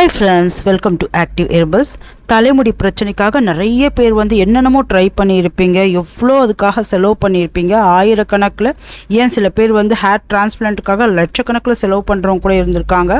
Hi friends, welcome to Active Herbals. தலைமுடி பிரச்சனைக்காக நிறைய பேர் வந்து என்னென்னமோ ட்ரை பண்ணியிருப்பீங்க, எவ்வளோ அதுக்காக செலவு பண்ணியிருப்பீங்க, ஆயிரக்கணக்கில், ஏன் சில பேர் வந்து ஹேர் டிரான்ஸ்பிளான்ட்டுக்காக லட்சக்கணக்கில் செலவு பண்ணுறவங்க கூட இருந்திருக்காங்க.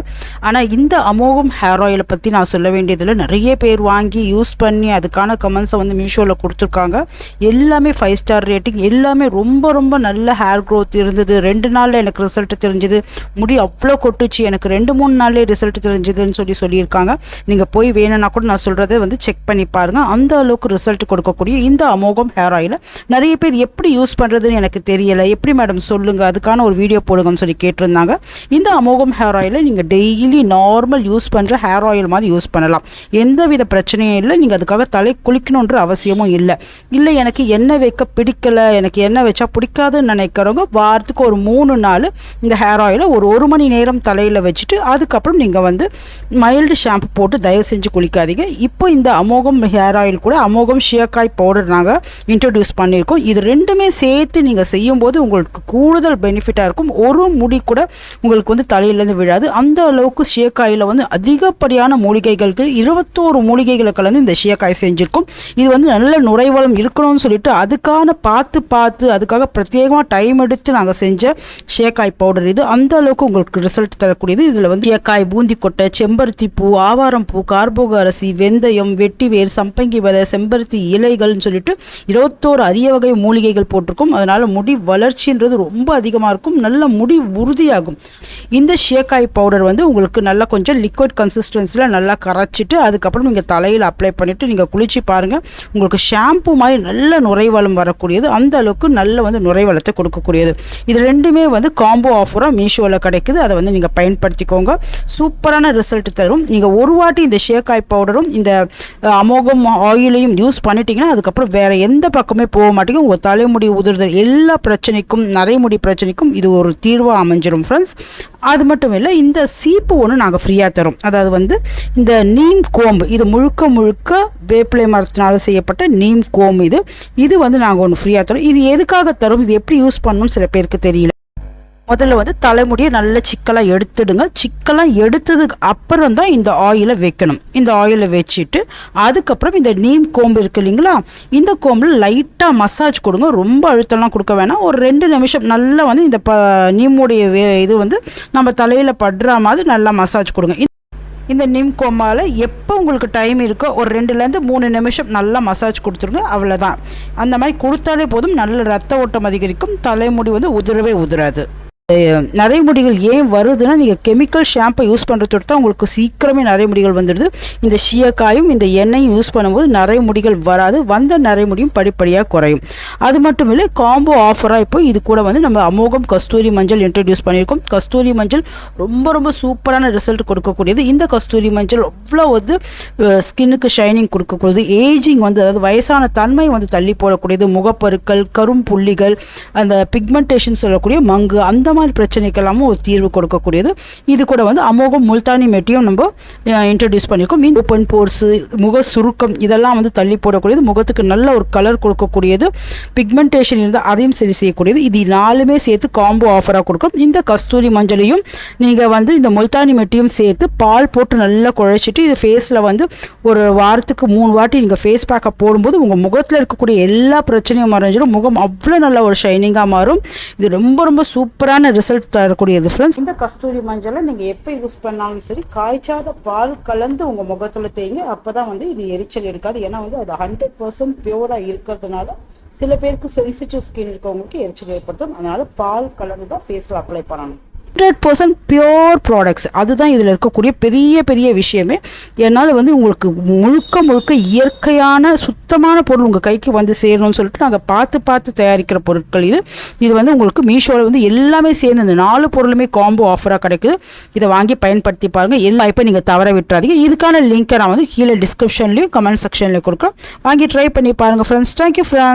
ஆனால் இந்த அமோகம் ஹேர் ஆயிலை பற்றி நான் சொல்ல வேண்டியதில் நிறைய பேர் வாங்கி யூஸ் பண்ணி அதுக்கான கமெண்ட்ஸை வந்து மீஷோவில் கொடுத்துருக்காங்க. எல்லாமே 5 ஸ்டார் ரேட்டிங், எல்லாமே ரொம்ப ரொம்ப நல்ல ஹேர் க்ரோத் இருந்தது. 2 நாளில் எனக்கு ரிசல்ட் தெரிஞ்சுது, முடி அவ்வளோ கொட்டுச்சு, எனக்கு 2-3 நாள்லேயே ரிசல்ட் தெரிஞ்சுதுன்னு சொல்லியிருக்காங்க. நீங்கள் போய் வேணும்னா கூட நான் சொல்கிறது வந்து செக் பண்ணி பாருங்க. அந்த அளவுக்கு ரிசல்ட் கொடுக்கக்கூடிய இந்த அமோகம் ஹேர் ஆயிலை நிறைய பேர் எப்படி யூஸ் பண்றதுன்னு எனக்கு தெரியல, எப்படி மேடம் சொல்லுங்க, அதுக்கான ஒரு வீடியோ போடுங்கன்னு சொல்லி கேட்டிருந்தாங்க. இந்த அமோகம் ஹேர் ஆயிலை நீங்க டெய்லி நார்மல் யூஸ் பண்ற ஹேர் ஆயில் மாதிரி யூஸ் பண்ணலாம். எந்தவித பிரச்சனையும் இல்லை. நீங்க அதுக்காக தலை குளிக்கணுன்ற அவசியமும் இல்லை. எனக்கு எண்ணெய் வைக்க பிடிக்கல, எனக்கு எண்ணெய் வச்சா பிடிக்காதுன்னு நினைக்கிறவங்க வாரத்துக்கு ஒரு 3 நாள் இந்த ஹேர் ஆயிலை ஒரு 1 மணி நேரம் தலையில் வச்சுட்டு அதுக்கப்புறம் நீங்கள் வந்து மைல்டு ஷாம்பு போட்டு தயவு செஞ்சு குளிக்காதீங்க. இப்போ இந்த அமோகம் ஹேர் ஆயில் கூட அமோகம் ஷியக்காய் பவுடர் நாங்கள் இன்ட்ரடியூஸ் பண்ணியிருக்கோம். இது ரெண்டுமே சேர்த்து நீங்கள் செய்யும்போது உங்களுக்கு கூடுதல் பெனிஃபிட்டாக இருக்கும். ஒரு முடி கூட உங்களுக்கு வந்து தலையிலேருந்து விழாது. அந்த அளவுக்கு ஷியக்காயில் வந்து அதிகப்படியான மூலிகைகளுக்கு 21 மூலிகைகளை கலந்து இந்த ஷியக்காய் செஞ்சுருக்கும். இது வந்து நல்ல நுரைவளம் இருக்கணும்னு சொல்லிட்டு அதுக்கான பார்த்து அதுக்காக பிரத்யேகமாக டைம் எடுத்து நாங்கள் செஞ்ச ஷியக்காய் பவுடர் இது. அந்த அளவுக்கு உங்களுக்கு ரிசல்ட் தரக்கூடியது. இதில் வந்து ஷியக்காய், பூந்தி கொட்டை, செம்பருத்தி பூ, ஆவாரம் பூ, கார்போக அரிசி, வெந்தயம், வெட்டிவேர், சம்பங்கி விதை, செம்பருத்தி இலைகள்னு சொல்லிட்டு 21 அரிய வகை மூலிகைகள் போட்டிருக்கும். அதனால் முடி வளர்ச்சின்றது ரொம்ப அதிகமாக இருக்கும், நல்ல முடி உறுதியாகும். இந்த ஷியக்காய் பவுடர் வந்து உங்களுக்கு நல்லா கொஞ்சம் லிக்விட் கன்சிஸ்டன்சியில் நல்லா கரைச்சிட்டு அதுக்கப்புறம் நீங்கள் தலையில் அப்ளை பண்ணிவிட்டு நீங்கள் குளிச்சு பாருங்கள். உங்களுக்கு ஷாம்பு மாதிரி நல்ல நுரைவளம் வரக்கூடியது, அந்த அளவுக்கு நல்ல வந்து நுரைவளத்தை கொடுக்கக்கூடியது. இது ரெண்டுமே வந்து காம்போ ஆஃபராக மீஷோவில் கிடைக்குது. அதை வந்து நீங்கள் பயன்படுத்திக்கோங்க. சூப்பரான ரிசல்ட் தரும். நீங்கள் ஒரு வாட்டி இந்த ஷியக்காய் பவுடரும் இந்த அமோகம் ஆயிலையும் யூஸ் பண்ணிட்டீங்கன்னா அதுக்கப்புறம் வேறு எந்த பக்கமே போக மாட்டீங்க. உங்கள் தலைமுடி உதிர்தல் எல்லா பிரச்சனைக்கும், நரைமுடி பிரச்சனைக்கும் இது ஒரு தீர்வாக அமைஞ்சிடும் ஃப்ரெண்ட்ஸ். அது மட்டும் இல்லை, இந்த சீப்பு ஒன்று நாங்கள் ஃப்ரீயாக தரோம். அதாவது வந்து இந்த நீம் கோம்பு, இது முழுக்க வேப்பிலை மரத்தினால செய்யப்பட்ட நீம் கோம்பு. இது வந்து நாங்கள் ஒன்று ஃப்ரீயாக தரோம். இது எதுக்காக தரும், இது எப்படி யூஸ் பண்ணணும்னு சில பேருக்கு தெரியல. முதல்ல வந்து தலைமுடியை நல்ல சிக்கலாக எடுத்துடுங்க. சிக்கலாக எடுத்ததுக்கு அப்புறம் தான் இந்த ஆயிலை வைக்கணும். இந்த ஆயிலை வச்சுட்டு அதுக்கப்புறம் இந்த நீம் கோம்பு இருக்குது இல்லைங்களா, இந்த கோம்பில் லைட்டாக மசாஜ் கொடுங்க. ரொம்ப அழுத்தம்லாம் கொடுக்க வேணாம். ஒரு 2 நிமிஷம் நல்லா வந்து இந்த நீமுடைய இது வந்து நம்ம தலையில் படுற மாதிரி நல்லா மசாஜ் கொடுங்க. இந்த நீம் கோம்பால் எப்போ உங்களுக்கு டைம் இருக்கோ ஒரு 2லேருந்து 3 நிமிஷம் நல்லா மசாஜ் கொடுத்துருங்க. அவ்வளோதான். அந்த மாதிரி கொடுத்தாலே போதும், நல்ல ரத்த ஓட்டம் அதிகரிக்கும். தலைமுடி வந்து உதிரவே உதிராது. நிறைய முடிகள் ஏன் வருதுன்னா, நீங்கள் கெமிக்கல் ஷாம்பை யூஸ் பண்ணுறதோட தான் உங்களுக்கு சீக்கிரமே நிறைய முடிகள் வந்துடுது. இந்த ஷியக்காயும் இந்த எண்ணெயும் யூஸ் பண்ணும்போது நிறைய முடிகள் வராது, வந்த நிறைய முடியும் படிப்படியாக குறையும். அது மட்டும் இல்லை, காம்போ ஆஃபராக இப்போ இது கூட வந்து நம்ம அமோகம் கஸ்தூரி மஞ்சள் இன்ட்ரடியூஸ் பண்ணியிருக்கோம். கஸ்தூரி மஞ்சள் ரொம்ப சூப்பரான ரிசல்ட் கொடுக்கக்கூடியது. இந்த கஸ்தூரி மஞ்சள் அவ்வளோ வந்து ஸ்கின்னுக்கு ஷைனிங் கொடுக்கக்கூடியது. ஏஜிங் வந்து, அதாவது வயசான தன்மை வந்து தள்ளி போடக்கூடியது. முகப்பருக்கள், கரும் புள்ளிகள், அந்த பிக்மெண்டேஷன் சொல்லக்கூடிய மங்கு, அந்த மாதிரி பிரச்சனைக்கெல்லாமும் ஒரு தீர்வு கொடுக்கக்கூடியது. இது கூட வந்து அமோகம் முல்தானி மெட்டியும் நம்ம இன்ட்ரடியூஸ் பண்ணியிருக்கோம். இந்த ஓப்பன் போர்ஸு, முக சுருக்கம் இதெல்லாம் வந்து தள்ளி போடக்கூடியது. முகத்துக்கு நல்ல ஒரு கலர் கொடுக்கக்கூடியது. பிக்மெண்டேஷன் இருந்தால் அதையும் சரி செய்யக்கூடியது. இது 4மே சேர்த்து காம்போ ஆஃபராக கொடுக்கும். இந்த கஸ்தூரி மஞ்சளையும் நீங்கள் வந்து இந்த முல்தானி மெட்டியும் சேர்த்து பால் போட்டு நல்லா குழைச்சிட்டு இது ஃபேஸில் வந்து ஒரு வாரத்துக்கு 3 வாட்டி நீங்கள் ஃபேஸ் பேக்கை போடும்போது உங்கள் முகத்தில் இருக்கக்கூடிய எல்லா பிரச்சனையும் மறைஞ்சிடும். முகம் அவ்வளோ நல்ல ஒரு ஷைனிங்காக மாறும். இது ரொம்ப சூப்பரான ரிசல்ட் தரக்கூடியது ஃப்ரெண்ட்ஸ். இந்த கஸ்தூரி மஞ்சளை நீங்கள் எப்போ யூஸ் பண்ணாலும் சரி, காய்ச்சாத பால் கலந்து உங்கள் முகத்தில் தேய்ங்க. அப்போ தான் வந்து இது எரிச்சல் இருக்காது. ஏன்னா வந்து அது 100% பியூராக இருக்கிறதுனால சில பேருக்கு சென்சிட்டிவ் ஸ்கின் இருக்கவங்களுக்கு எரிச்சல் ஏற்படுத்தும். அதனால் பால் கலந்து தான் ஃபேஸில் அப்ளை பண்ணணும். 100% பியோர் ப்ராடக்ட்ஸ், அதுதான் இதில் இருக்கக்கூடிய பெரிய விஷயமே. என்னால் வந்து உங்களுக்கு முழுக்க இயற்கையான சுத்தமான பொருள் உங்கள் கைக்கு வந்து சேரணும்னு சொல்லிட்டு நாங்கள் பார்த்து தயாரிக்கிற பொருட்கள் இது வந்து உங்களுக்கு மீஷோவில் வந்து எல்லாமே சேர்ந்து இந்த 4 பொருளுமே காம்போ ஆஃபராக கிடைக்குது. இதை வாங்கி பயன்படுத்தி பாருங்கள். எல்லா இப்போ நீங்கள் தவற விட்டுறாதீங்க. இதுக்கான லிங்க்கை நான் வந்து கீழே டிஸ்கிரிப்ஷன்லேயும் கமெண்ட் செக்ஷன்லேயும் கொடுக்குறேன். வாங்கி ட்ரை பண்ணி பாருங்கள் ஃப்ரெண்ட்ஸ். Thank you friends.